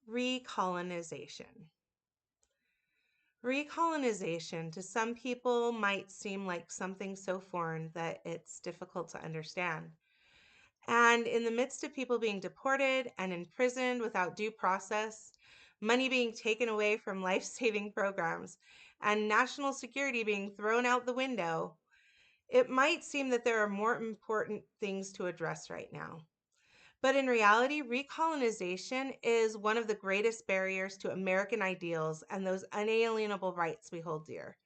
Recolonization. Recolonization to some people might seem like something so foreign that it's difficult to understand. And in the midst of people being deported and imprisoned without due process, money being taken away from life saving programs, and national security being thrown out the window, it might seem that there are more important things to address right now. But in reality, recolonization is one of the greatest barriers to American ideals and those unalienable rights we hold dear.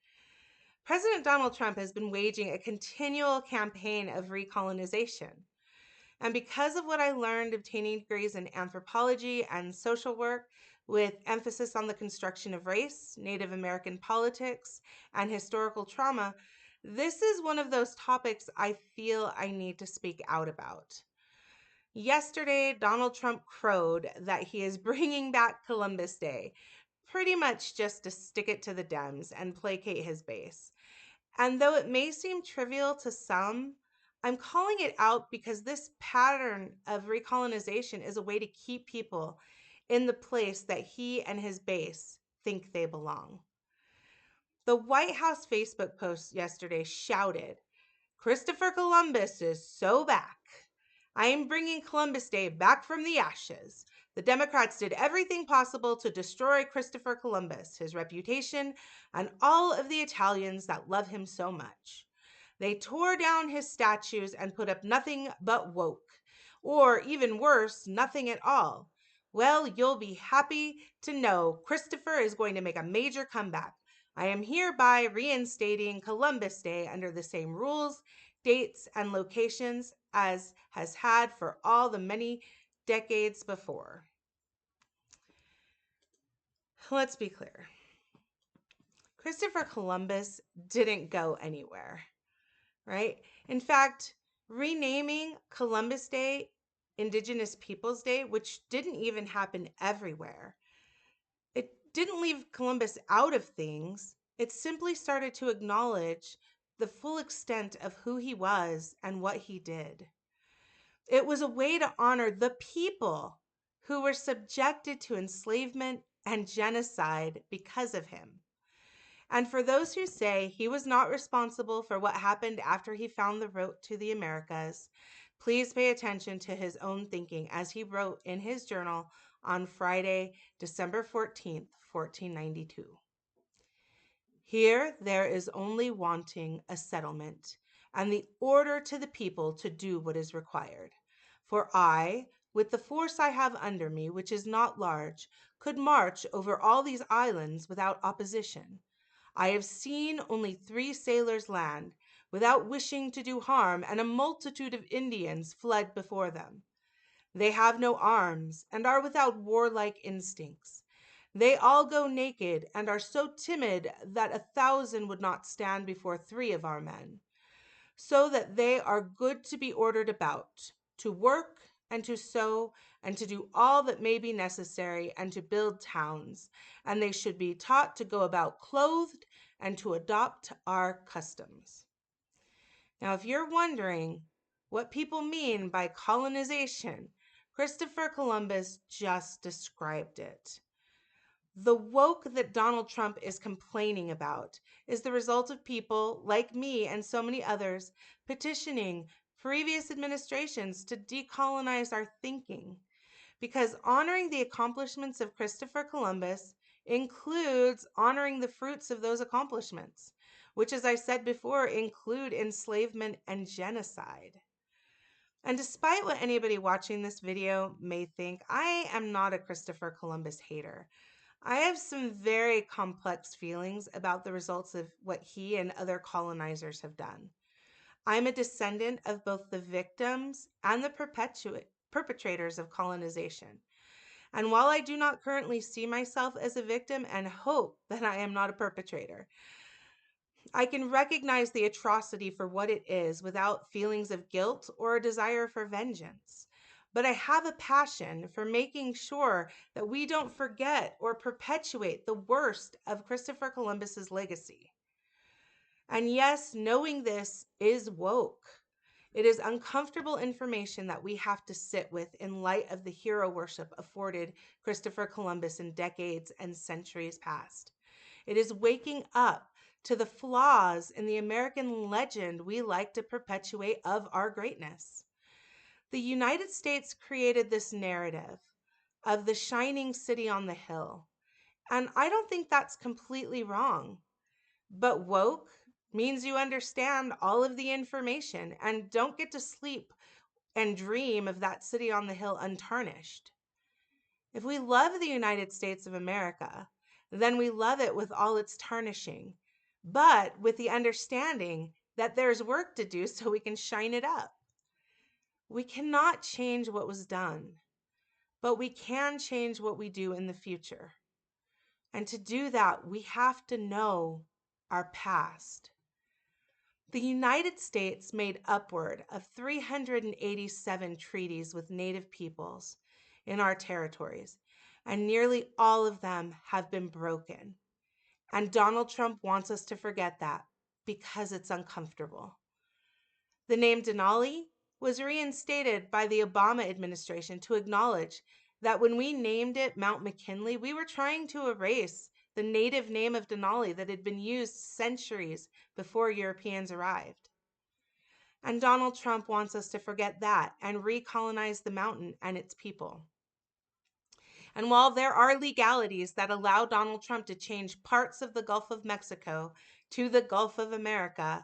President Donald Trump has been waging a continual campaign of recolonization. And because of what I learned obtaining degrees in anthropology and social work, with emphasis on the construction of race, Native American politics, and historical trauma, this is one of those topics I feel I need to speak out about. Yesterday, Donald Trump crowed that he is bringing back Columbus Day, pretty much just to stick it to the Dems and placate his base. And though it may seem trivial to some, I'm calling it out because this pattern of recolonization is a way to keep people in the place that he and his base think they belong. The White House Facebook post yesterday shouted, "Christopher Columbus is so back. I am bringing Columbus Day back from the ashes. The Democrats did everything possible to destroy Christopher Columbus, his reputation, and all of the Italians that love him so much. They tore down his statues and put up nothing but woke, or even worse, nothing at all. Well, you'll be happy to know Christopher is going to make a major comeback. I am hereby reinstating Columbus Day under the same rules, dates, and locations as has had for all the many decades before." Let's be clear. Christopher Columbus didn't go anywhere, right? In fact, renaming Columbus Day Indigenous Peoples Day, which didn't even happen everywhere, it didn't leave Columbus out of things. It simply started to acknowledge the full extent of who he was and what he did. It was a way to honor the people who were subjected to enslavement and genocide because of him. And for those who say he was not responsible for what happened after he found the road to the Americas, please pay attention to his own thinking as he wrote in his journal on Friday, December 14th, 1492. "Here there is only wanting a settlement, and the order to the people to do what is required. For I, with the force I have under me, which is not large, could march over all these islands without opposition. I have seen only 3 sailors land, without wishing to do harm, and a multitude of Indians fled before them. They have no arms, and are without warlike instincts. They all go naked, and are so timid that 1,000 would not stand before 3 of our men. So that they are good to be ordered about, to work and to sow, and to do all that may be necessary, and to build towns. And they should be taught to go about clothed and to adopt our customs." Now, if you're wondering what people mean by colonization, Christopher Columbus just described it. The woke that Donald Trump is complaining about is the result of people like me and so many others petitioning previous administrations to decolonize our thinking. Because honoring the accomplishments of Christopher Columbus includes honoring the fruits of those accomplishments, which, as I said before, include enslavement and genocide. And despite what anybody watching this video may think, I am not a Christopher Columbus hater. I have some very complex feelings about the results of what he and other colonizers have done. I'm a descendant of both the victims and the perpetrators of colonization. And while I do not currently see myself as a victim and hope that I am not a perpetrator, I can recognize the atrocity for what it is without feelings of guilt or a desire for vengeance. But I have a passion for making sure that we don't forget or perpetuate the worst of Christopher Columbus's legacy. And yes, knowing this is woke. It is uncomfortable information that we have to sit with in light of the hero worship afforded Christopher Columbus in decades and centuries past. It is waking up to the flaws in the American legend we like to perpetuate of our greatness. The United States created this narrative of the shining city on the hill, and I don't think that's completely wrong. But woke means you understand all of the information and don't get to sleep and dream of that city on the hill untarnished. If we love the United States of America, then we love it with all its tarnishing, but with the understanding that there's work to do so we can shine it up. We cannot change what was done, but we can change what we do in the future. And to do that, we have to know our past. The United States made upward of 387 treaties with Native peoples in our territories, and nearly all of them have been broken. And Donald Trump wants us to forget that because it's uncomfortable. The name Denali was reinstated by the Obama administration to acknowledge that when we named it Mount McKinley, we were trying to erase the native name of Denali that had been used centuries before Europeans arrived. And Donald Trump wants us to forget that and recolonize the mountain and its people. And while there are legalities that allow Donald Trump to change parts of the Gulf of Mexico to the Gulf of America,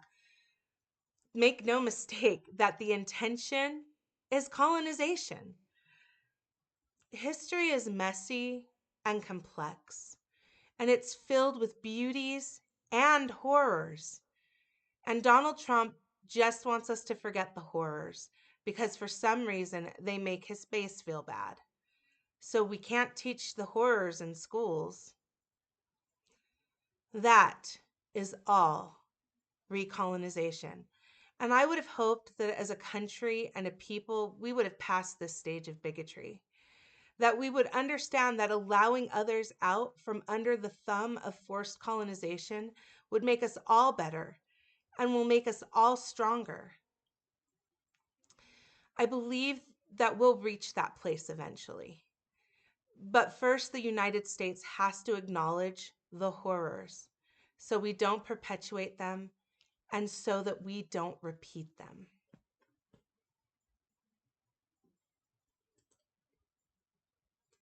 make no mistake that the intention is colonization. History is messy and complex, and it's filled with beauties and horrors. And Donald Trump just wants us to forget the horrors because for some reason they make his base feel bad. So we can't teach the horrors in schools. That is all recolonization. And I would have hoped that as a country and a people, we would have passed this stage of bigotry. That we would understand that allowing others out from under the thumb of forced colonization would make us all better and will make us all stronger. I believe that we'll reach that place eventually. But first, the United States has to acknowledge the horrors so we don't perpetuate them and so that we don't repeat them.